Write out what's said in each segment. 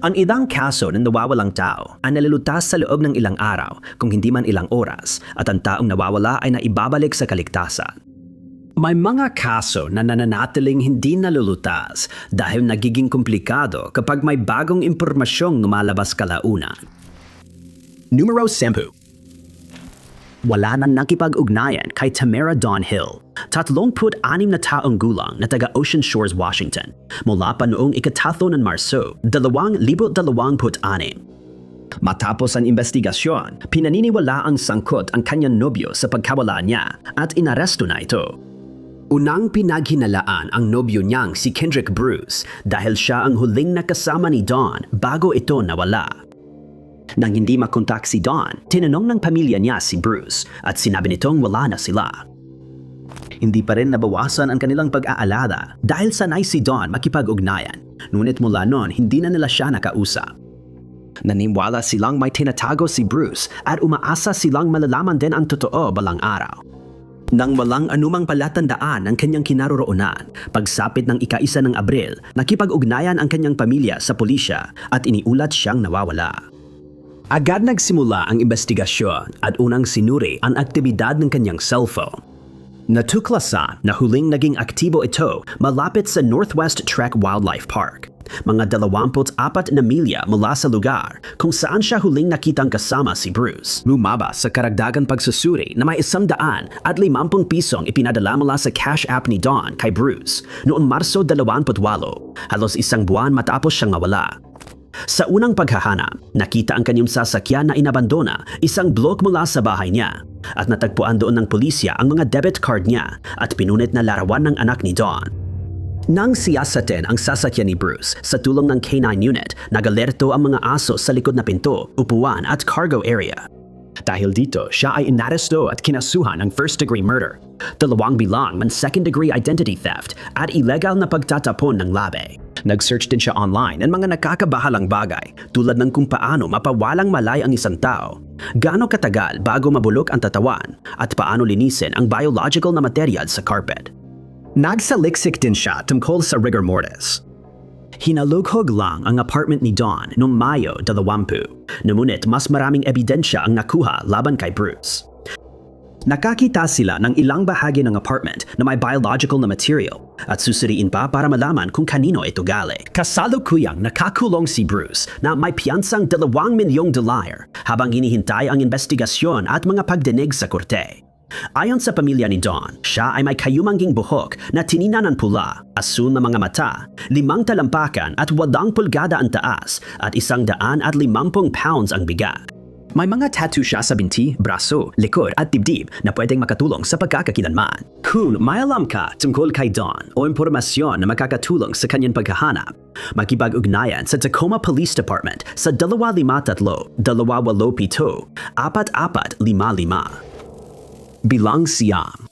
Ang ilang kaso ng nawawalang tao ay nalulutas sa loob ng ilang araw kung hindi man ilang oras at ang taong nawawala ay naibabalik sa kaligtasan. May mga kaso na nananatiling hindi nalulutas dahil nagiging komplikado kapag may bagong impormasyong lumalabas kalaunan. Numero 10. Wala nang nakipag-ugnayan kay Tamara Dawn Hill, 36 na taong gulang na taga Ocean Shores, Washington, mula pa noong ika-3 ng Marso, 2026. Matapos ang investigasyon, pinaniniwala ang sangkot ang kanyang nobyo sa pagkawala niya at inaresto na ito. Unang pinaghinalaan ang nobyo niyang si Kendrick Bruce dahil siya ang huling nakasama ni Dawn bago ito nawala. Nang hindi makontak si Dawn, tinanong ng pamilya niya si Bruce at sinabi nitong wala na sila. Hindi pa rin nabawasan ang kanilang pag-aalala dahil sanay si Dawn makipag-ugnayan, ngunit mula noon hindi na nila siya nakausap. Naniniwala silang may tinatago si Bruce at umaasa silang malalaman din ang totoo balang araw. Nang walang anumang palatandaan ng kanyang kinaroroonan, pagsapit ng ika-1 ng Abril, nakipag-ugnayan ang kanyang pamilya sa pulisya at iniulat siyang nawawala. Agad nagsimula ang investigasyon at unang sinuri ang aktibidad ng kanyang cellphone. Natuklasan na huling naging aktibo ito malapit sa Northwest Trek Wildlife Park, mga 24 na milya mula sa lugar kung saan siya huling nakitang kasama si Bruce. Lumabas sa karagdagang pagsusuri na may 150 pisong ipinadala mula sa cash app ni Dawn kay Bruce noong Marso 28, halos isang buwan matapos siyang mawala. Sa unang paghahanap, nakita ang kanyang sasakyan na inabandona isang blok mula sa bahay niya at natagpuan doon ng pulisya ang mga debit card niya at pinunit na larawan ng anak ni Dawn. Nang siyasatin ang sasakyan ni Bruce sa tulong ng K9 unit, nagalerto ang mga aso sa likod na pinto, upuan at cargo area. Dahil dito, siya ay inaresto at kinasuhan ng first-degree murder, 2 bilang ng second-degree identity theft at illegal na pagtatapon ng labi. Nag-search din siya online ng mga nakakabahalang bagay tulad ng kung paano mapawalang malay ang isang tao, gaano katagal bago mabulok ang tatawan, at paano linisin ang biological na material sa carpet. Nagsaliksik din siya tungkol sa rigor mortis. Hinalughog lang ang apartment ni Dawn noong Mayo 20, ngunit mas maraming ebidensya ang nakuha laban kay Bruce. Nakakita sila ng ilang bahagi ng apartment na may biological na material at susuriin pa para malaman kung kanino ito galing. Kasalukuyang nakakulong si Bruce na may piyansang $2 milyong habang hinihintay ang investigasyon at mga pagdinig sa korte. Ayon sa pamilya ni Dawn, siya ay may kayumangging buhok na tininan ng pula, asul na mga mata, 5 talampakan at 8 pulgada ang taas at 150 pounds ang bigat. May mga tattoo siya sa binti, braso, likod at dibdib na pwedeng makatulong sa pagkakakilanman. Kung may alam ka tungkol kay Dawn o impormasyon na makakatulong sa kanyang paghahanap, makipag-ugnayan sa Tacoma Police Department sa 253-287-4455. Bilang siyam.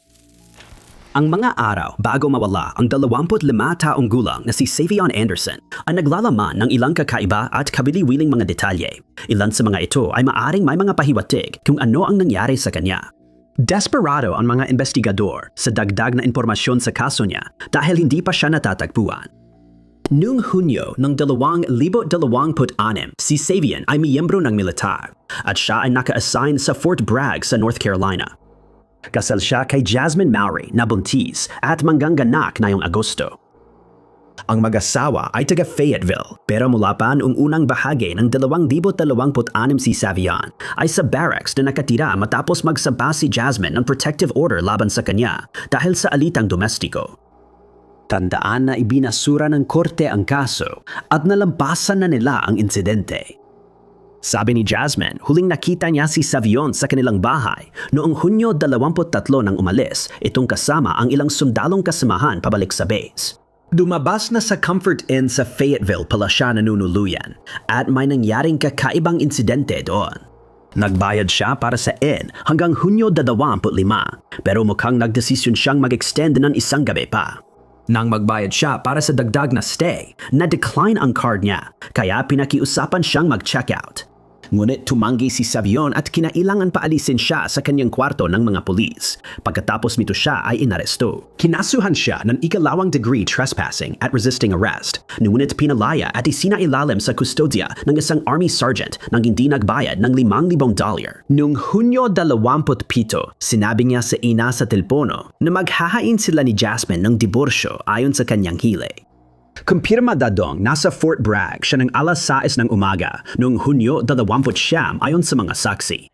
Ang mga araw bago mawala ang 25 taong gulang na si Savion Anderson ay naglalaman ng ilang kakaiba at kabili-wiling mga detalye. Ilan sa mga ito ay maaring may mga pahiwatig kung ano ang nangyari sa kanya. Desperado ang mga investigador sa dagdag na impormasyon sa kaso niya dahil hindi pa siya natatagpuan. Noong Hunyo ng 2026, si Savion ay miyembro ng militar at siya ay naka-assign sa Fort Bragg sa North Carolina. Kasal siya kay Jasmine Mowry na buntis at mangganganak ngayong Agosto. Ang mag-asawa ay taga Fayetteville pero mula pa noong unang bahagi ng 2026 si Savion ay sa barracks na nakatira matapos magsampa si Jasmine ng protective order laban sa kanya dahil sa alitang domestiko. Tandaan na ibinasura ng korte ang kaso at nalampasan na nila ang insidente. Sabi ni Jasmine, huling nakita niya si Savion sa kanilang bahay noong Hunyo 23 nang umalis, itong kasama ang ilang sundalong kasamahan pabalik sa base. Dumabas na sa Comfort Inn sa Fayetteville pala siya nanunuluyan at may nangyaring kakaibang insidente doon. Nagbayad siya para sa inn hanggang Hunyo 25 pero mukhang nagdesisyon siyang mag-extend ng isang gabi pa. Nang magbayad siya para sa dagdag na stay, na-decline ang card niya kaya pinakiusapan siyang mag-checkout. Ngunit tumanggi si Savion at kinailangan paalisin siya sa kanyang kwarto ng mga pulis. Pagkatapos nito siya ay inaresto. Kinasuhan siya ng ika-2nd-degree trespassing at resisting arrest. Ngunit pinalaya at isinailalim sa kustodya ng isang army sergeant nang hindi nagbayad ng $5,000. Noong Hunyo 27, sinabi niya sa ina sa telepono na maghahain sila ni Jasmine ng diborsyo ayon sa kanyang hilig. Kumpirmada dong nasa Fort Bragg siya ng alas 6 ng umaga noong Hunyo 29 ayon sa mga saksi.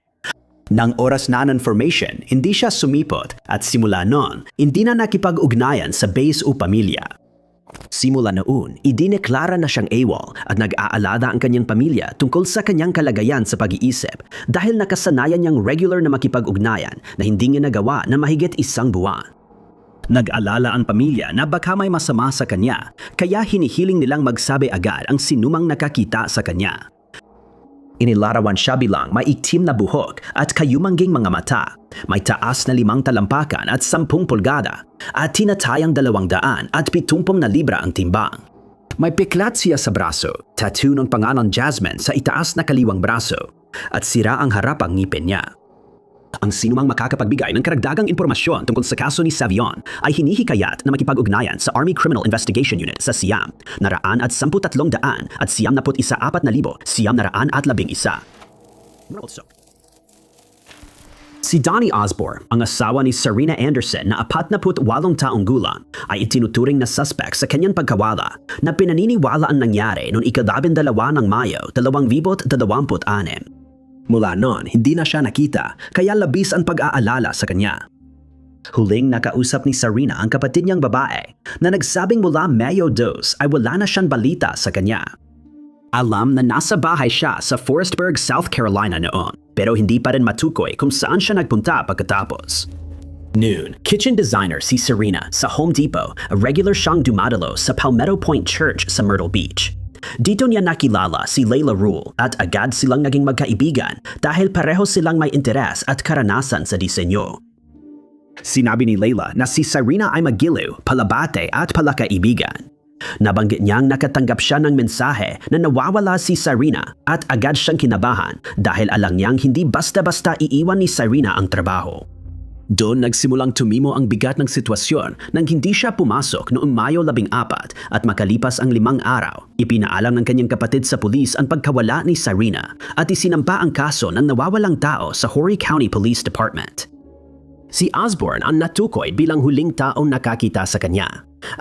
Nang oras na ng formation, hindi siya sumipot at simula noon, hindi na nakipag-ugnayan sa base o pamilya. Simula noon, idineklara na siyang AWOL at nag-aalala ang kanyang pamilya tungkol sa kanyang kalagayan sa pag-iisip dahil nakasanayan niyang regular na makipag-ugnayan na hindi niya nagawa na mahigit 1 buwan. Nag-alala ang pamilya na baka may masama sa kanya, kaya hinihiling nilang magsabi agad ang sinumang nakakita sa kanya. Inilarawan siya bilang may itim na buhok at kayumangging mga mata, may taas na 5 talampakan at 10 pulgada, at tinatayang 270 libra ang timbang. May piklat siya sa braso, tattoo ng pangalan Jasmine sa itaas na kaliwang braso, at sira ang harapang ngipin niya. Ang sinumang makakapagbigay ng karagdagang impormasyon tungkol sa kaso ni Savion ay hinihikayat na makipag-ugnayan sa Army Criminal Investigation Unit sa Siam, 113,411 911. Si Donnie Osborne, ang asawa ni Serena Anderson na 48 taong gulang, ay itinuturing na suspect sa kanyang pagkawala na pinaniniwala ang nangyari noong ika-12 ng Mayo 2026. Mula noon, hindi na siya nakita, kaya labis ang pag-aalala sa kanya. Huling nakausap ni Serena ang kapatid niyang babae na nagsabing mula Mayo 2 ay wala na siyang balita sa kanya. Alam na nasa bahay siya sa Forestburg, South Carolina noon, pero hindi pa rin matukoy kung saan siya nagpunta pagkatapos. Noon, kitchen designer si Serena sa Home Depot, regular siyang dumadalo sa Palmetto Point Church sa Myrtle Beach. Dito niya nakilala si Layla Rule at agad silang naging magkaibigan dahil pareho silang may interes at karanasan sa disenyo. Sinabi ni Layla na si Serena ay magiliw, palabate at palakaibigan. Nabanggit niyang nakatanggap siya ng mensahe na nawawala si Serena at agad siyang kinabahan dahil alam niyang hindi basta-basta iiwan ni Serena ang trabaho. Doon nagsimulang tumimo ang bigat ng sitwasyon nang hindi siya pumasok noong Mayo 14 at makalipas ang 5 araw, ipinaalam ng kanyang kapatid sa pulis ang pagkawala ni Serena at isinampa ang kaso ng nawawalang tao sa Horry County Police Department. Si Osborne ang natukoy bilang huling taong nakakita sa kanya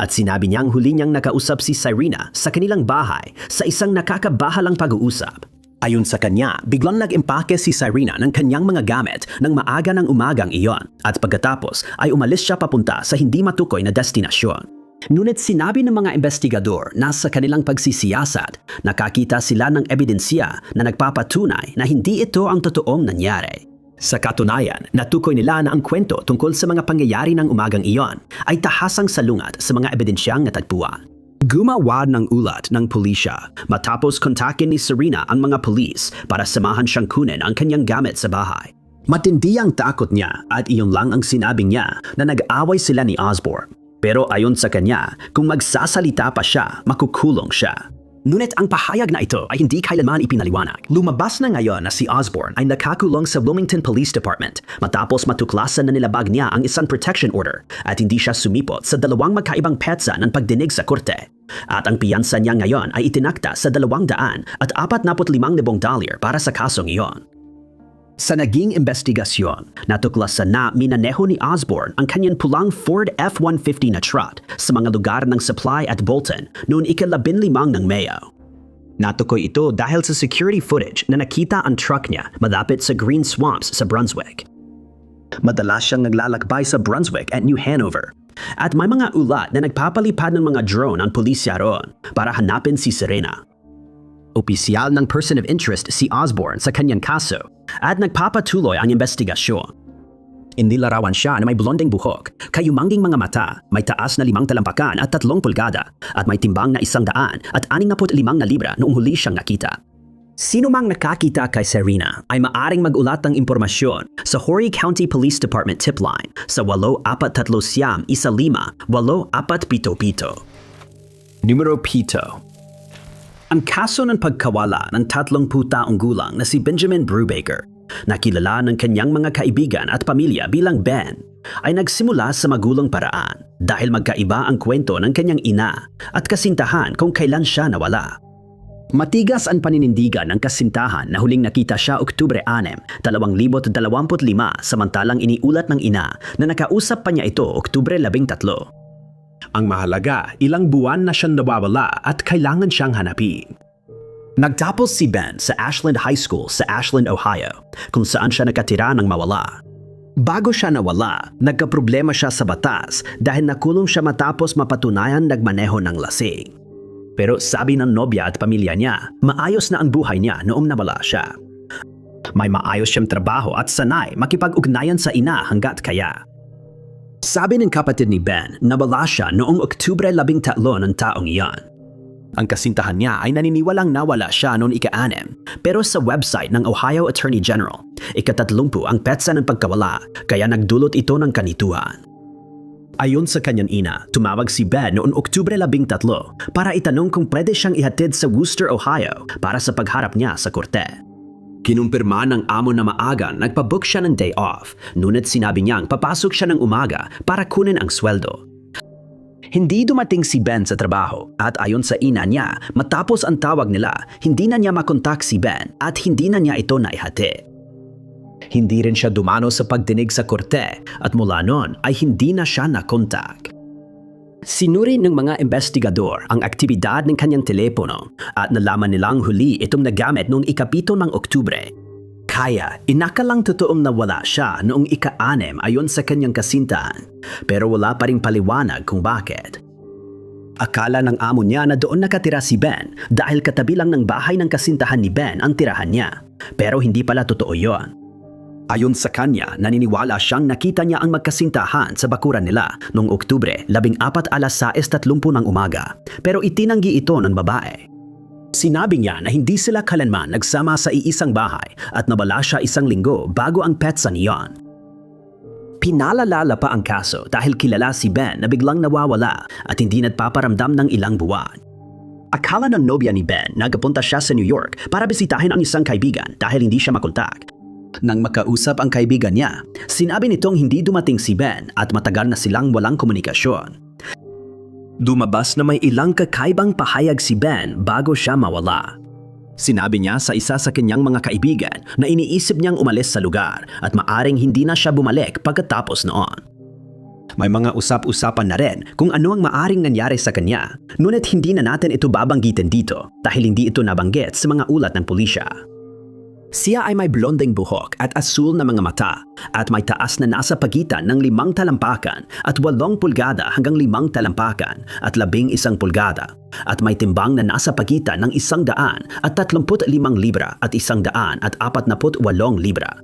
at sinabi niyang huli niyang nakausap si Serena sa kanilang bahay sa isang nakakabahalang pag-uusap. Ayon sa kanya, biglang nag-impake si Serena ng kanyang mga gamit ng maaga ng umagang iyon at pagkatapos ay umalis siya papunta sa hindi matukoy na destinasyon. Ngunit sinabi ng mga investigador na sa kanilang pagsisiyasat, nakakita sila ng ebidensya na nagpapatunay na hindi ito ang totoong nangyari. Sa katunayan, natukoy nila na ang kwento tungkol sa mga pangyayari ng umagang iyon ay tahasang salungat sa mga ebidensyang natagpuan. Gumawa ng ulat ng pulisya matapos kontakin ni Serena ang mga pulis para samahan siyang kunin ang kanyang gamit sa bahay. Matindi ang takot niya at iyon lang ang sinabi niya na nag-away sila ni Osborne. Pero ayon sa kanya, kung magsasalita pa siya, makukulong siya. Ngunit ang pahayag na ito ay hindi kailanman ipinaliwanag. Lumabas na ngayon na si Osborne ay nakakulong sa Wilmington Police Department matapos matuklasan na nilabag niya ang isang protection order at hindi siya sumipot sa 2 magkaibang petsa ng pagdinig sa korte. At ang piyansa niya ngayon ay itinakda sa $245,000 para sa kasong iyon. Sa naging investigasyon, natuklasan na minaneho ni Osborne ang kanyang pulang Ford F-150 na truck sa mga lugar ng Supply at Bolton noon ika-15 ng Mayo. Natukoy ito dahil sa security footage na nakita ang truck niya malapit sa green swamps sa Brunswick. Madalas siyang naglalakbay sa Brunswick at New Hanover. At may mga ulat na nagpapalipad ng mga drone ang pulisya roon para hanapin si Serena. Opisyal ng person of interest si Osborne sa kanyang kaso at nagpapatuloy ang investigasyon. Inilarawan siya na may blondeng buhok, kayumangging mga mata, may taas na 5 talampakan at 3 pulgada at may timbang na 165 libra noong huli siyang nakita. Sino mang nakakita kay Serena ay maaring mag-ulat ng impormasyon sa Horry County Police Department tip line sa 843-15-8477. Numero 7. Ang kaso ng pagkawala ng 30 taong gulang na si Benjamin Brubaker, na kilala ng kanyang mga kaibigan at pamilya bilang Ben, ay nagsimula sa magulong paraan dahil magkaiba ang kwento ng kanyang ina at kasintahan kung kailan siya nawala. Matigas ang paninindigan ng kasintahan na huling nakita siya Oktubre 6, 2025 samantalang iniulat ng ina na nakausap pa niya ito Oktubre 13. Ang mahalaga, ilang buwan na siyang nawawala at kailangan siyang hanapin. Nagtapos si Ben sa Ashland High School sa Ashland, Ohio, kung saan siya nakatira nang mawala. Bago siya nawala, nagkaproblema siya sa batas dahil nakulong siya matapos mapatunayan nagmaneho ng lasing. Pero sabi ng nobya at pamilya niya, maayos na ang buhay niya noong nawala siya. May maayos siyang trabaho at sanay makipag-ugnayan sa ina hanggat kaya. Sabi ng kapatid ni Ben, nawala siya noong Oktubre 13 ng taong iyon. Ang kasintahan niya ay naniniwalang nawala siya noong ika-6, pero sa website ng Ohio Attorney General, ika-30 ang petsa ng pagkawala, kaya nagdulot ito ng kanituhan. Ayon sa kanyang ina, tumawag si Ben noong Oktubre 13 para itanong kung pwede siyang ihatid sa Wooster, Ohio para sa pagharap niya sa korte. Kinumpirma ng amo na maaga nagpabook siya ng day off, ngunit sinabi niyang papasok siya ng umaga para kunin ang sweldo. Hindi dumating si Ben sa trabaho at ayon sa ina niya, matapos ang tawag nila, hindi na niya makontak si Ben at hindi na niya ito naihatid. Hindi rin siya dumano sa pagdinig sa korte at mula noon ay hindi na siya nakontak. Sinuri ng mga investigador ang aktibidad ng kanyang telepono at nalaman nilang huli itong nagamit noong ika-7 ng Oktubre. Kaya, inakalang totoong nawala siya noong ika-6 ayon sa kanyang kasintahan, pero wala pa ring paliwanag kung bakit. Akala ng amo niya na doon nakatira si Ben dahil katabi lang ng bahay ng kasintahan ni Ben ang tirahan niya, pero hindi pala totoo yon. Ayon sa kanya, naniniwala siyang nakita niya ang magkasintahan sa bakuran nila noong Oktubre 14 alas 6:30 ng umaga, pero itinanggi ito ng babae. Sinabi niya na hindi sila kailanman nagsama sa iisang bahay at nawala siya 1 linggo bago ang petsa niyon. Pinalalala pa ang kaso dahil kilala si Ben na biglang nawawala at hindi nagpaparamdam ng ilang buwan. Akala ng nobya ni Ben na nagpunta siya sa New York para bisitahin ang isang kaibigan dahil hindi siya makontak. Nang makausap ang kaibigan niya, sinabi nitong hindi dumating si Ben at matagal na silang walang komunikasyon. Dumabas na may ilang kakaibang pahayag si Ben bago siya mawala. Sinabi niya sa isa sa kanyang mga kaibigan na iniisip niyang umalis sa lugar at maaring hindi na siya bumalik pagkatapos noon. May mga usap-usapan na rin kung ano ang maaring nangyari sa kanya, ngunit hindi na natin ito babanggitin dito dahil hindi ito nabanggit sa mga ulat ng pulisya. Siya ay may blondeng buhok at asul na mga mata at may taas na nasa pagitan ng 5 talampakan at 8 pulgada hanggang 5 talampakan at 11 pulgada at may timbang na nasa pagitan ng 135 libra at 148 libra.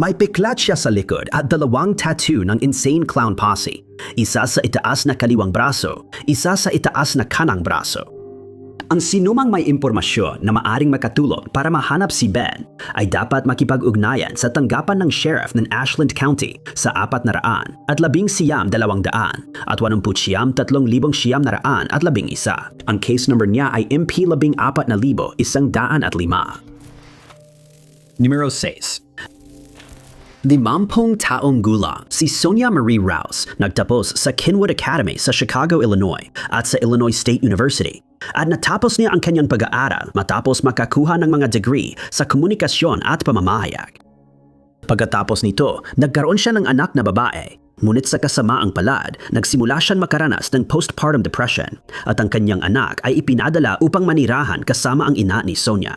May piklat siya sa likod at 2 tattoo ng Insane Clown Posse, isa sa itaas na kaliwang braso, isa sa itaas na kanang braso. Ang sinumang may impormasyon na maaring makatulong para mahanap si Ben ay dapat makipag-ugnayan sa tanggapan ng sheriff ng Ashland County sa 400 at 19,200 at 89,311. Ang case number niya ay MP14105. Numero 6. 50 taong gulang, si Sonia Marie Rouse, nagtapos sa Kenwood Academy sa Chicago, Illinois at sa Illinois State University. At natapos niya ang kanyang pag-aaral matapos makakuha ng mga degree sa komunikasyon at pamamahayag. Pagkatapos nito, nagkaroon siya ng anak na babae. Ngunit sa kasamaang palad, nagsimula siyang makaranas ng postpartum depression at ang kanyang anak ay ipinadala upang manirahan kasama ang ina ni Sonia.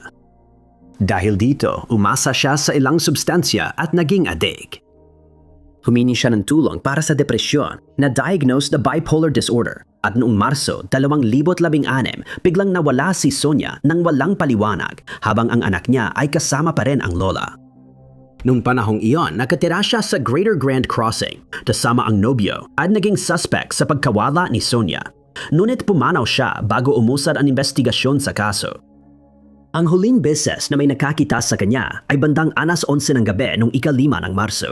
Dahil dito, umasa siya sa ilang substansya at naging adik. Humingi siya ng tulong para sa depresyon na diagnosed na bipolar disorder at noong Marso 2016, biglang nawala si Sonia nang walang paliwanag habang ang anak niya ay kasama pa rin ang lola. Noong panahong iyon, nakatira siya sa Greater Grand Crossing kasama ang nobyo at naging suspect sa pagkawala ni Sonia. Ngunit pumanaw siya bago umusad ang investigasyon sa kaso. Ang huling beses na may nakakita sa kanya ay bandang 11:00 ng gabi noong ika-5 ng Marso.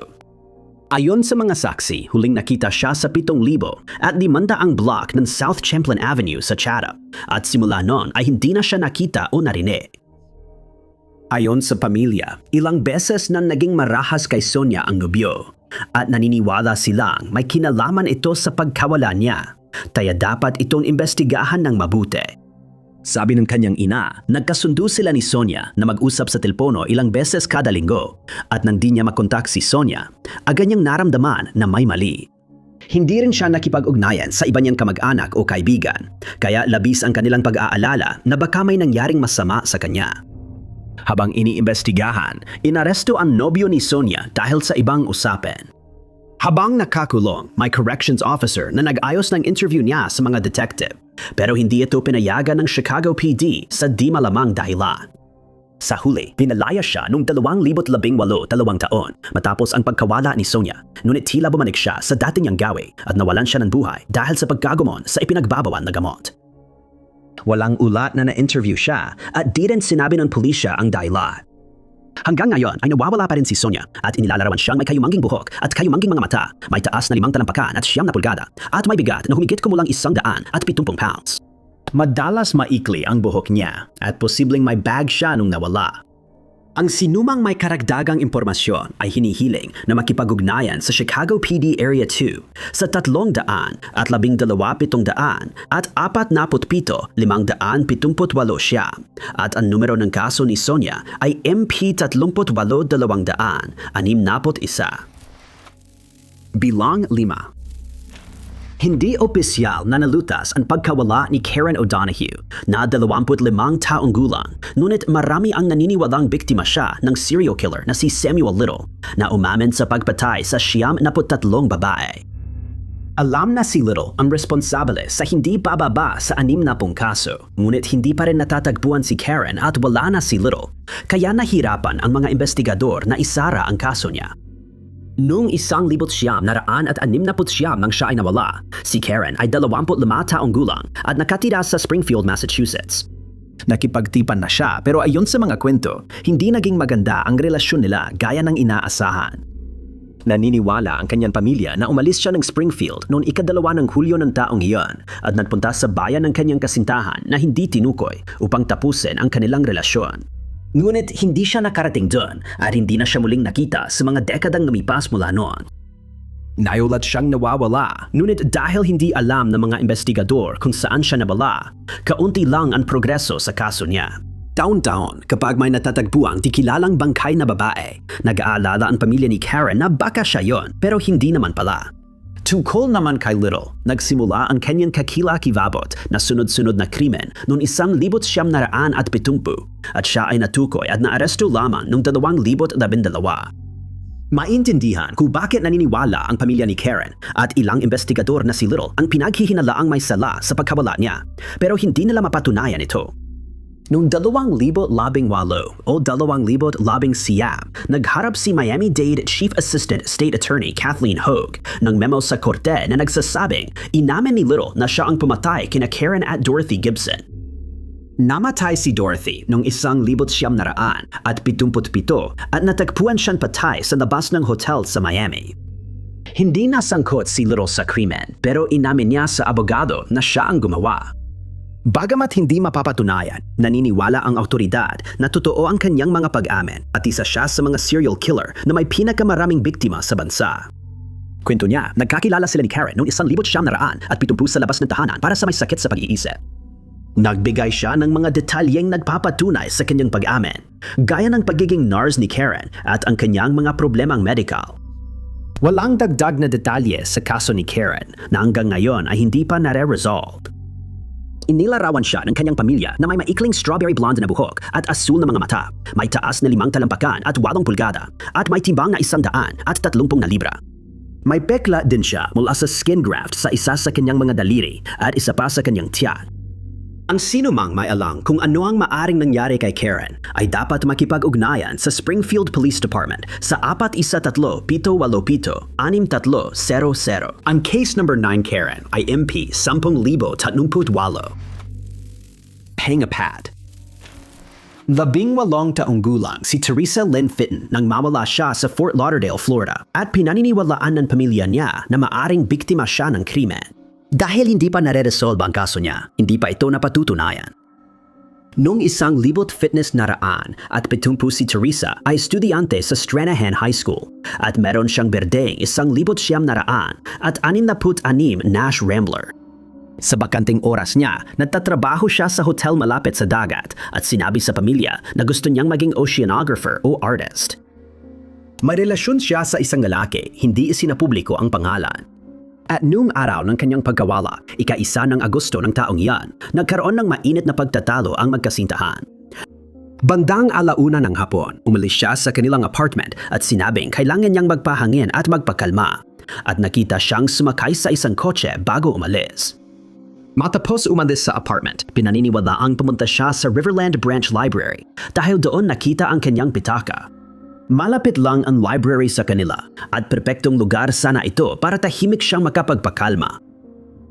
Ayon sa mga saksi, huling nakita siya sa 7,000 at 500 block ng South Champlain Avenue sa Chatham at simula noon ay hindi na siya nakita o narinig. Ayon sa pamilya, ilang beses na naging marahas kay Sonia ang nobyo at naniniwala silang may kinalaman ito sa pagkawala niya, kaya dapat itong imbestigahan ng mabuti. Sabi ng kanyang ina, nagkasundo sila ni Sonia na mag-usap sa telepono ilang beses kada linggo at nang di niya makontak si Sonia, agad niyang naramdaman na may mali. Hindi rin siya nakipag-ugnayan sa iba niyang kamag-anak o kaibigan, kaya labis ang kanilang pag-aalala na baka may nangyaring masama sa kanya. Habang iniimbestigahan, inaresto ang nobyo ni Sonia dahil sa ibang usapan. Habang nakakulong, may corrections officer na nag-ayos ng interview niya sa mga detective, pero hindi ito pinayagan ng Chicago PD sa di malamang dahilan. Sa huli, pinalaya siya noong 2018, 2 taon, matapos ang pagkawala ni Sonia. Ngunit tila bumalik siya sa dati niyang gawi at nawalan siya ng buhay dahil sa pagkagumon sa ipinagbabawal na gamot. Walang ulat na na-interview siya at di rin sinabi ng pulisya ang dahilan. Hanggang ngayon ay nawawala pa rin si Sonia at inilalarawan siyang may kayumanging buhok at kayumanging mga mata, may taas na 5 talampakan at 9 na pulgada at may bigat na humigit kumulang 170 pounds. Madalas maikli ang buhok niya at posibleng may bag siya nung nawala. Ang sinumang may karagdagang impormasyon ay hinihiling na makipag-ugnayan sa Chicago PD Area 2 sa 300 at 12,700 at 47,578 at ang numero ng kaso ni Sonia ay MP 38,261. Bilang 5. Hindi opisyal na nalutas ang pagkawala ni Karen O'Donohue na 25 taong gulang, ngunit marami ang naniniwalang biktima siya ng serial killer na si Samuel Little na umamin sa pagpatay sa 73 babae. Alam na si Little ang responsable sa hindi bababa sa 60 kaso, ngunit hindi pa rin natatagpuan si Karen at wala na si Little, kaya nahirapan ang mga investigador na isara ang kaso niya. Noong 1969 nang siya ay nawala, si Karen ay 25 taong gulang at nakatira sa Springfield, Massachusetts. Nakipagtipan na siya pero ayon sa mga kwento, hindi naging maganda ang relasyon nila gaya ng inaasahan. Naniniwala ang kanyang pamilya na umalis siya ng Springfield noong 2 ng Hulyo ng taong iyon at nagpunta sa bayan ng kanyang kasintahan na hindi tinukoy upang tapusin ang kanilang relasyon. Ngunit hindi siya nakarating doon at hindi na siya muling nakita sa mga dekadang lumipas mula noon. Naiulat siyang nawawala, ngunit dahil hindi alam ng mga investigador kung saan siya nawala, kaunti lang ang progreso sa kaso niya. Taon-taon, kapag may natatagpuang di kilalang bangkay na babae, nag-aalala ang pamilya ni Karen na baka siya yon pero hindi naman pala. Tungkol naman kay Little, nagsimula ang kanyang kakilakivabot na sunod-sunod na krimen noong 1970 at siya ay natukoy at naaresto lamang noong 2012. Maintindihan kung bakit naniniwala ang pamilya ni Karen at ilang investigador na si Little ang pinaghihinalaang may sala sa pagkawala niya, pero hindi nila mapatunayan ito. Noong 2018 o 2019, nagharap si Miami-Dade Chief Assistant State Attorney Kathleen Hogue ng memo sa korte na nagsasabing inamin ni Little na siya ang pumatay kina Karen at Dorothy Gibson. Namatay si Dorothy noong 1977 at natagpuan siyang patay sa labas ng hotel sa Miami. Hindi nasangkot si Little sa krimen pero inamin niya sa abogado na siya ang gumawa. Bagamat hindi mapapatunayan, naniniwala ang awtoridad na totoo ang kanyang mga pag-amin at isa siya sa mga serial killer na may pinakamaraming biktima sa bansa. Kwento niya, nagkakilala sila ni Karen noong 1970 sa labas ng tahanan para sa may sakit sa pag-iisip. Nagbigay siya ng mga detalyeng nagpapatunay sa kanyang pag-amin, gaya ng pagiging nurse ni Karen at ang kanyang mga problemang medical. Walang dagdag na detalye sa kaso ni Karen na hanggang ngayon ay hindi pa nare-resolve. Inilarawan siya ng kanyang pamilya na may maikling strawberry blonde na buhok at asul na mga mata, may taas na 5 talampakan at 8 pulgada, at may timbang na 130 libra. May pekla din siya mula sa skin graft sa isa sa kanyang mga daliri at isa pa sa kanyang tiyan. Ang sinumang may alam kung ano ang maaring nangyari kay Karen ay dapat makipag-ugnayan sa Springfield Police Department sa 413-787-6300. Ang case number 9 Karen ay MP 10,038. Hang a pad. 18 taong gulang si Teresa Lynn Fitton nang mawala siya sa Fort Lauderdale, Florida at pinaniniwalaan ng pamilya niya na maaring biktima siya ng krimen. Dahil hindi pa nare-resolve ang kaso niya, hindi pa ito napatutunayan. Noong 1,000 fitness naraan at 70 si Teresa ay estudyante sa Stranahan High School at meron siyang berdeng 1,900 at 66 Nash Rambler. Sa bakanting oras niya, nagtatrabaho siya sa hotel malapit sa dagat at sinabi sa pamilya na gusto niyang maging oceanographer o artist. May relasyon siya sa isang lalaki, hindi isinapubliko ang pangalan. At noong araw ng kanyang pagkawala, ika-1 ng Agosto ng taong iyan, nagkaroon ng mainit na pagtatalo ang magkasintahan. Bandang 1:00 ng hapon, umalis siya sa kanilang apartment at sinabing kailangan niyang magpahangin at magpakalma. At nakita siyang sumakay sa isang kotse bago umalis. Matapos umalis sa apartment, pinaniniwalaang pumunta siya sa Riverland Branch Library dahil doon nakita ang kanyang pitaka. Malapit lang ang library sa kanila at perpektong lugar sana ito para tahimik siyang makapagpakalma.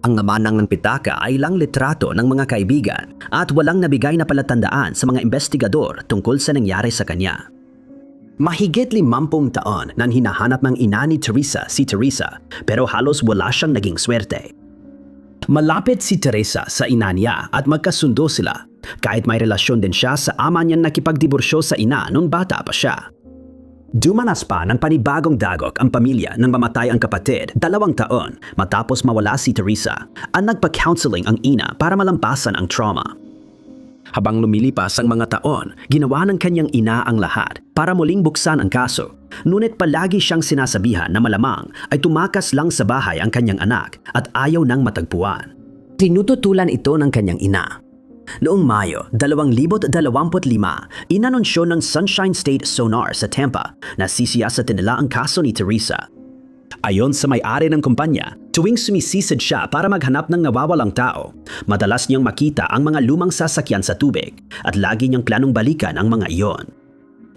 Ang laman ng pitaka ay ilang litrato ng mga kaibigan at walang nabigay na palatandaan sa mga investigador tungkol sa nangyari sa kanya. Mahigit 50 taon nang hinahanap ng ina ni Teresa si Teresa pero halos wala siyang naging swerte. Malapit si Teresa sa ina niya at magkasundo sila kahit may relasyon din siya sa ama niyang nakipagdiborsyo sa ina nung bata pa siya. Dumanas pa ng panibagong dagok ang pamilya nang mamatay ang kapatid 2 taon matapos mawala si Teresa at nagpa-counseling ang ina para malampasan ang trauma. Habang lumilipas ang mga taon, ginawa ng kanyang ina ang lahat para muling buksan ang kaso. Ngunit palagi siyang sinasabihan na malamang ay tumakas lang sa bahay ang kanyang anak at ayaw nang matagpuan. Tinututulan ito ng kanyang ina. Noong Mayo 2025, inanunsyo ng Sunshine State Sonar sa Tampa na sisiyasatin nila ang kaso ni Teresa. Ayon sa may-ari ng kumpanya, tuwing sumisisid siya para maghanap ng nawawalang tao, madalas niyang makita ang mga lumang sasakyan sa tubig at lagi niyang planong balikan ang mga iyon.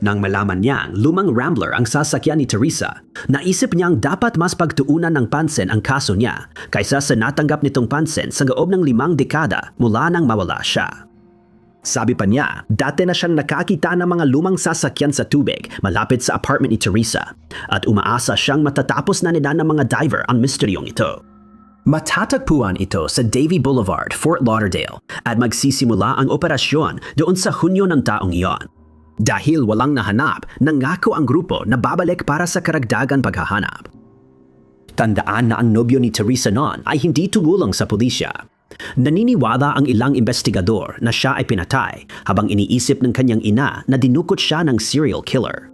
Nang malaman niyang lumang Rambler ang sasakyan ni Teresa, naisip niyang dapat mas pagtuunan ng pansin ang kaso niya kaysa sa natanggap nitong pansin sa loob ng 5 dekada mula nang mawala siya. Sabi pa niya, dati na siyang nakakita ng mga lumang sasakyan sa tubig malapit sa apartment ni Teresa at umaasa siyang matatapos na nila ng mga diver ang misteryong ito. Matatagpuan ito sa Davie Boulevard, Fort Lauderdale at magsisimula ang operasyon doon sa Hunyo ng taong iyon. Dahil walang nahanap, nangako ang grupo na babalik para sa karagdagan paghahanap. Tandaan na ang nobyo ni Teresa noon ay hindi tumulong sa pulisya. Naniniwala ang ilang investigador na siya ay pinatay habang iniisip ng kanyang ina na dinukot siya ng serial killer.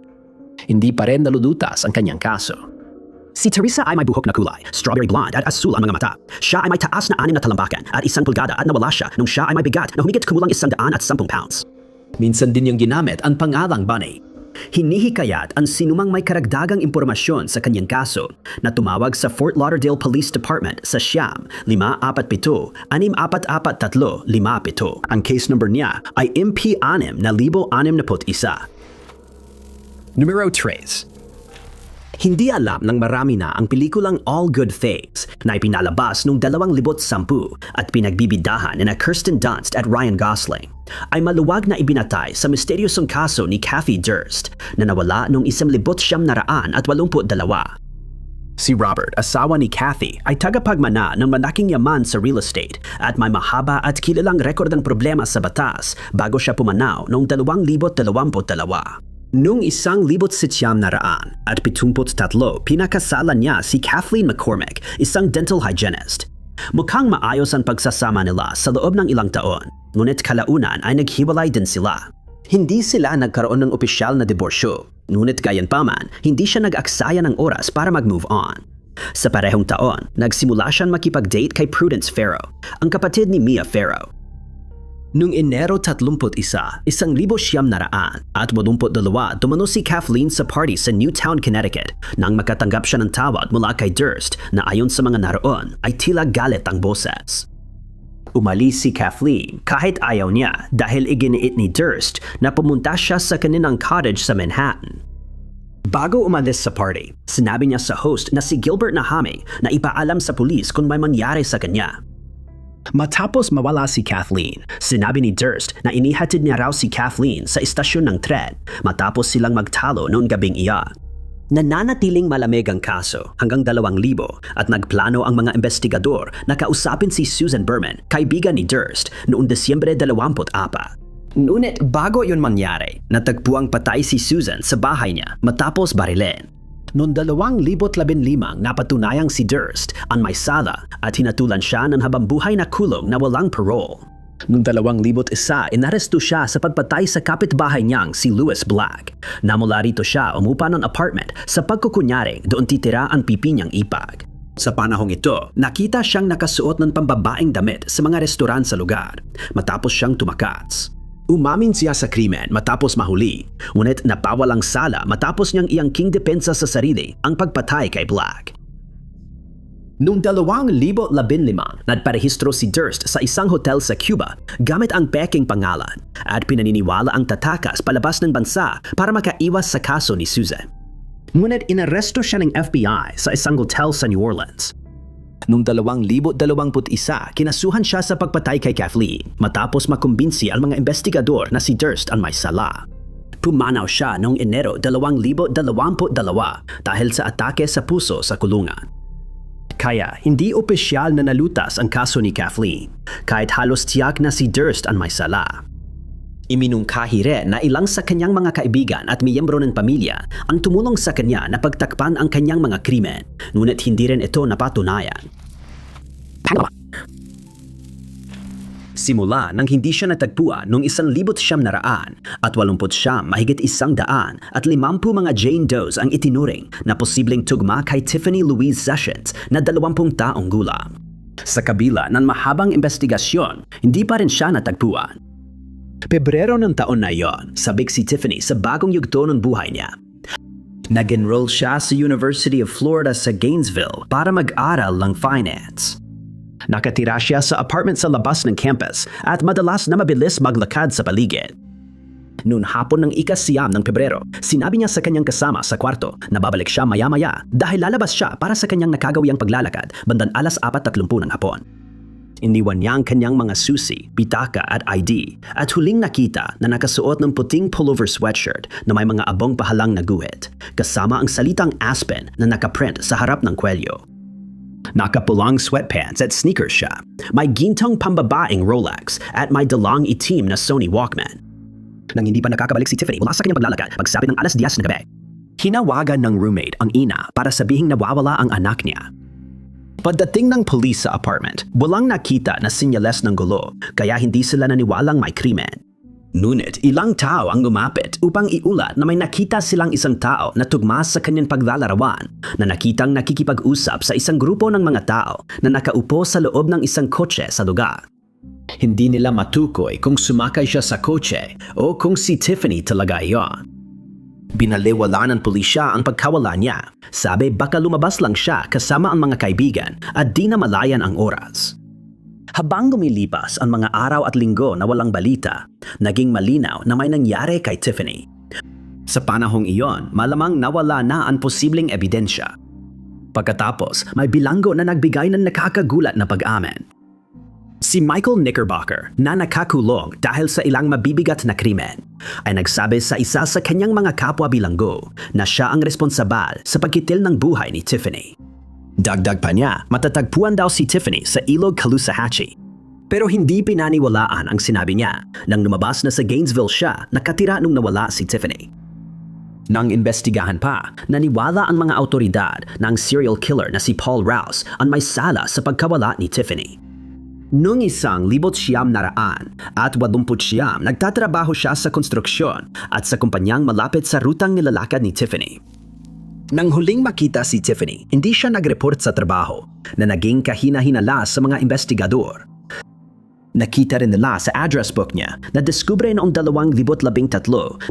Hindi pa rin nalulutas ang kanyang kaso. Si Teresa ay may buhok na kulay, strawberry blonde at asul ang mga mata. Siya ay may taas na 6 na talambakan at 1 pulgada at nawala siya nung siya ay may bigat na humigit kumulang 110 pounds. Minsan din niyang ginamit ang pangalang Bunny. Hinihikayat ang sinumang may karagdagang impormasyon sa kanyang kaso na tumawag sa Fort Lauderdale Police Department sa Siyam 547-6443-57. Ang case number niya ay MP6 na 1061. Numero 3. Hindi alam ng marami na ang pelikulang All Good Things na ipinalabas noong 2010 at pinagbibidahan ni Kirsten Dunst at Ryan Gosling ay maluwag na ibinatay sa misteryosong kaso ni Kathy Durst na nawala noong 1982. Si Robert, asawa ni Kathy, ay tagapagmana ng malaking yaman sa real estate at may mahaba at kilalang rekord ng problema sa batas bago siya pumanaw noong 2022. Noong 1973 pinakasalan niya si Kathleen McCormick, isang dental hygienist. Mukhang maayos ang pagsasama nila sa loob ng ilang taon, ngunit kalaunan ay naghiwalay din sila. Hindi sila nagkaroon ng opisyal na diborsyo, ngunit gayon-paman, hindi siya nag-aksaya ng oras para mag-move on. Sa parehong taon, nagsimula siyang makipag-date kay Prudence Farrow, ang kapatid ni Mia Farrow. Noong Enero 31, 1982 dumano si Kathleen sa party sa Newtown, Connecticut nang makatanggap siya ng tawad mula kay Durst na ayon sa mga naroon ay tila galit ang boses. Umalis si Kathleen kahit ayaw niya dahil iginiit ni Durst na pumunta siya sa kanilang cottage sa Manhattan. Bago umalis sa party, sinabi niya sa host na si Gilbert Nahami na ipaalam sa pulis kung may mangyari sa kanya. Matapos mawala si Kathleen, sinabi ni Durst na inihatid niya raw si Kathleen sa istasyon ng tren matapos silang magtalo noong gabing iyon. Nananatiling malamig ang kaso hanggang 2,000 at nagplano ang mga investigador na kausapin si Susan Berman, kaibigan ni Durst, noong Desyembre 24. Ngunit bago yun mangyari, natagpuang patay si Susan sa bahay niya matapos barilin. Noong 2015, napatunayang si Durst ang may sala at hinatulan siya ng habambuhay na kulong na walang parole. Noong 2001, inaresto siya sa pagpatay sa kapitbahay niyang si Louis Black. Namula rito siya umupa ng apartment sa pagkukunyaring doon titira ang pipi niyang ipag. Sa panahong ito, nakita siyang nakasuot ng pambabaeng damit sa mga restoran sa lugar matapos siyang tumakats. Umamin siya sa krimen matapos mahuli, ngunit napawalang sala matapos niyang iangking depensa sa sarili ang pagpatay kay Black. Noong 2015, nagparehistro si Durst sa isang hotel sa Cuba gamit ang peking pangalan at pinaniniwala ang tatakas palabas ng bansa para makaiwas sa kaso ni Susan. Ngunit inaresto siya ng FBI sa isang hotel sa New Orleans. Noong 2021, kinasuhan siya sa pagpatay kay Kathleen matapos makumbinsi ang mga investigador na si Durst ang may sala. Pumanaw siya noong Enero 2022 dahil sa atake sa puso sa kulungan. Kaya hindi opisyal na nalutas ang kaso ni Kathleen kahit halos tiyak na si Durst ang may sala. Iminungkahi rin na ilang sa kanyang mga kaibigan at miyembro ng pamilya ang tumulong sa kanya na pagtakpan ang kanyang mga krimen, ngunit hindi rin ito napatunayan. Simula nang hindi siya natagpuan noong 1989 mahigit 100 at 50 mga Jane Does ang itinuring na posibleng tugma kay Tiffany Louise Sessions na 20 taong gulang. Sa kabila ng mahabang investigasyon, hindi pa rin siya natagpuan. Pebrero ng taon na iyon, sabik si Tiffany sa bagong yugto ng buhay niya. Nag-enroll siya sa University of Florida sa Gainesville para mag-aral ng finance. Nakatira siya sa apartment sa labas ng campus at madalas na mabilis maglakad sa paligid. Noon hapon ng ika-9 ng Pebrero, sinabi niya sa kanyang kasama sa kwarto na babalik siya maya-maya dahil lalabas siya para sa kanyang nakagawiyang paglalakad bandang 4:30 ng hapon. Iniwan niya ang kanyang mga susi, pitaka at ID at huling nakita na nakasuot ng puting pullover sweatshirt na may mga abong pahalang na guhit, kasama ang salitang Aspen na nakaprint sa harap ng kwelyo. Nakapulang sweatpants at sneakers siya, may gintong pambabaeng Rolex at may dalang itim na Sony Walkman. Nang hindi pa nakakabalik si Tiffany mula sa kanyang paglalakad pagsapit ng 10:00 ng gabi, hinawagan ng roommate ang ina para sabihing nawawala ang anak niya. Pagdating ng pulis sa apartment, walang nakita na sinyales ng gulo kaya hindi sila naniwalang may krimen. Ngunit ilang tao ang lumapit upang iulat na may nakita silang isang tao na tugma sa kanyang paglalarawan na nakitang nakikipag-usap sa isang grupo ng mga tao na nakaupo sa loob ng isang kotse sa lugar. Hindi nila matukoy kung sumakay siya sa kotse o kung si Tiffany talaga iyon. Binaliwala ng pulisya ang pagkawala niya. Sabi baka lumabas lang siya kasama ang mga kaibigan at di na malayan ang oras. Habang lumilipas ang mga araw at linggo na walang balita, naging malinaw na may nangyari kay Tiffany. Sa panahong iyon, malamang nawala na ang posibleng ebidensya. Pagkatapos, may bilanggo na nagbigay ng nakakagulat na pag-amin. Si Michael Knickerbocker na nakakulong dahil sa ilang mabibigat na krimen ay nagsabi sa isa sa kanyang mga kapwa bilanggo na siya ang responsabal sa pagkitil ng buhay ni Tiffany. Dagdag pa niya, matatagpuan daw si Tiffany sa Ilog Caloosahatchee. Pero hindi pinaniwalaan ang sinabi niya nang lumabas na sa Gainesville siya nakatira nung nawala si Tiffany. Nang imbestigahan pa, naniwala ang mga awtoridad na ang serial killer na si Paul Rouse ang may sala sa pagkawala ni Tiffany. Noong 1989 at 89, nagtatrabaho siya sa konstruksyon at sa kumpanyang malapit sa rutang nilalakad ni Tiffany. Nang huling makita si Tiffany, hindi siya nag-report sa trabaho na naging kahina-hinala sa mga investigador. Nakita rin nila sa address book niya na diskubre noong 2013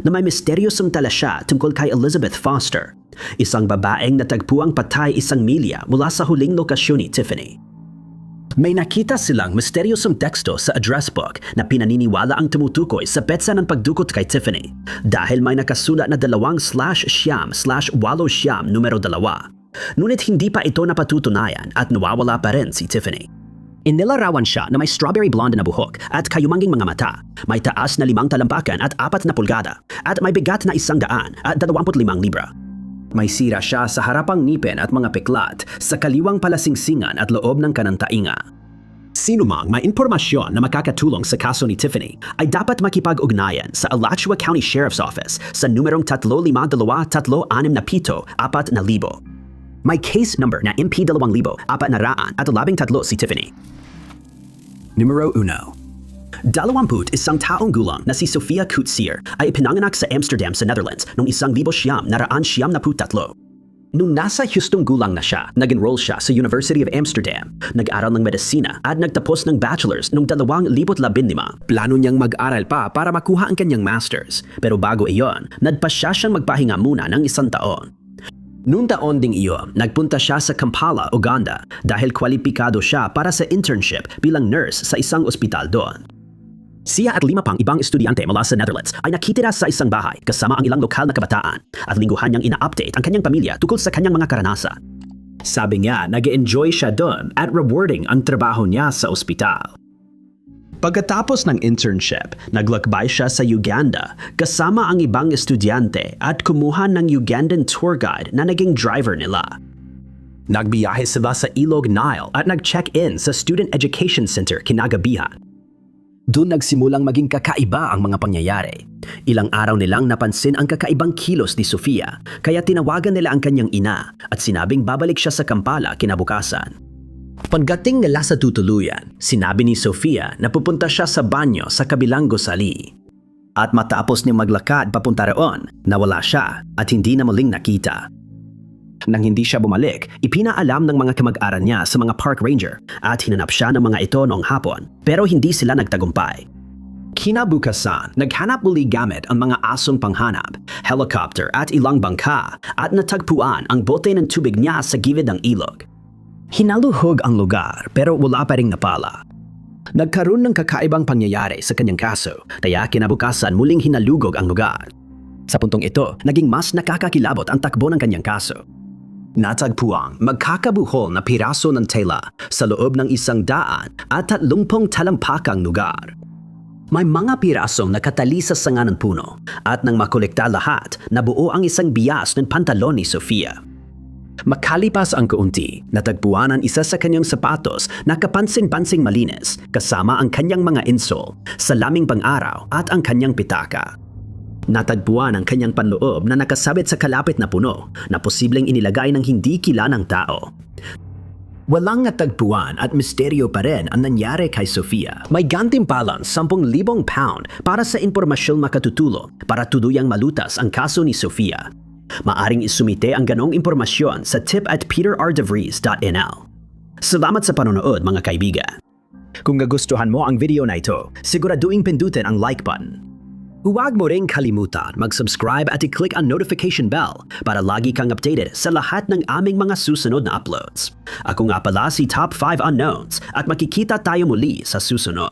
na may misteryosong tala siya tungkol kay Elizabeth Foster, isang babaeng natagpuang patay 1 milya mula sa huling lokasyon ni Tiffany. May nakita silang misteryosong teksto sa address book na pinaniniwala ang tumutukoy sa petsa ng pagdukot kay Tiffany dahil may nakasulat na 2/8/8 numero 2. Ngunit hindi pa ito napatutunayan at nawawala pa rin si Tiffany. Inilarawan siya na may strawberry blonde na buhok at kayumanging mga mata, may taas na 5 talampakan at 4 na pulgada, at may bigat na 125 libra. May sira siya sa harapang ngipin at mga piklat, sa kaliwang palasingsingan at loob ng kanang tainga. Sino mang may impormasyon na makakatulong sa kaso ni Tiffany ay dapat makipag-ugnayan sa Alachua County Sheriff's Office sa numerong 352-367-4000. May case number na MP2000-413 si Tiffany. Numero 1. 21 taong gulang na si Sofia Coetzee ay ipinanganak sa Amsterdam sa Netherlands noong 1973. Nung nasa hustong gulang na siya, nag-enroll siya sa University of Amsterdam, nag-aral ng medisina at nagtapos ng bachelor's noong 2015. Plano niyang mag-aral pa para makuha ang kanyang master's, pero bago iyon, nagpasya siyang magpahinga muna ng 1 taon. Noong taon ding iyon, nagpunta siya sa Kampala, Uganda dahil kwalipikado siya para sa internship bilang nurse sa isang ospital doon. Siya at 5 pang ibang estudyante mula sa Netherlands ay nakitira sa isang bahay kasama ang ilang lokal na kabataan at lingguhan niyang ina-update ang kanyang pamilya tungkol sa kanyang mga karanasan. Sabi niya, nag-enjoy siya doon at rewarding ang trabaho niya sa ospital. Pagkatapos ng internship, naglakbay siya sa Uganda kasama ang ibang estudyante at kumuha ng Ugandan tour guide na naging driver nila. Nagbiyahe sila sa Ilog Nile at nag-check-in sa Student Education Center kinagabihan. Doon nagsimulang maging kakaiba ang mga pangyayari. Ilang araw nilang napansin ang kakaibang kilos ni Sofia, kaya tinawagan nila ang kanyang ina at sinabing babalik siya sa Kampala kinabukasan. Pagdating nila sa tutuluyan, sinabi ni Sofia na pupunta siya sa banyo sa kabilang gusali. At matapos niyang maglakad papunta roon, nawala siya at hindi na muling nakita. Nang hindi siya bumalik, ipinaalam ng mga kamag-aral niya sa mga park ranger at hinanap siya ng mga ito noong hapon, pero hindi sila nagtagumpay. Kinabukasan, naghanap muli gamit ang mga asong panghanap, helicopter at ilang bangka at natagpuan ang bote ng tubig niya sa gilid ng ilog. Hinaluhog ang lugar pero wala pa ring napala. Nagkaroon ng kakaibang pangyayari sa kanyang kaso, kaya kinabukasan muling hinalugog ang lugar. Sa puntong ito, naging mas nakakakilabot ang takbo ng kanyang kaso. Natagpuang magkakabuhol na piraso ng tela sa loob ng 100 at 30 talampakang lugar. May mga pirasong nakatali sa sanga ng puno at nang makolekta lahat, nabuo ang isang bias ng pantalon ni Sofia. Makalipas ang kaunti, natagpuan ang isa sa kanyang sapatos na kapansin-pansing malinis kasama ang kanyang mga insole, salaming pang-araw at ang kanyang pitaka. Natagpuan ang kanyang panloob na nakasabit sa kalapit na puno na posibleng inilagay ng hindi kilalang tao. Walang natagpuan at misteryo pa rin ang nangyari kay Sofia. May gantimpalang 10,000 pound para sa impormasyong makatutulong para tuluyang malutas ang kaso ni Sofia. Maaring isumite ang ganong impormasyon sa tip@peterrdevries.nl. Salamat sa panonood mga kaibigan. Kung nagustuhan mo ang video na ito, siguraduhin pindutin ang like button. Huwag mo ring kalimutan mag-subscribe at i-click ang notification bell para lagi kang updated sa lahat ng aming mga susunod na uploads. Ako nga pala si Top 5 Unknowns at makikita tayo muli sa susunod.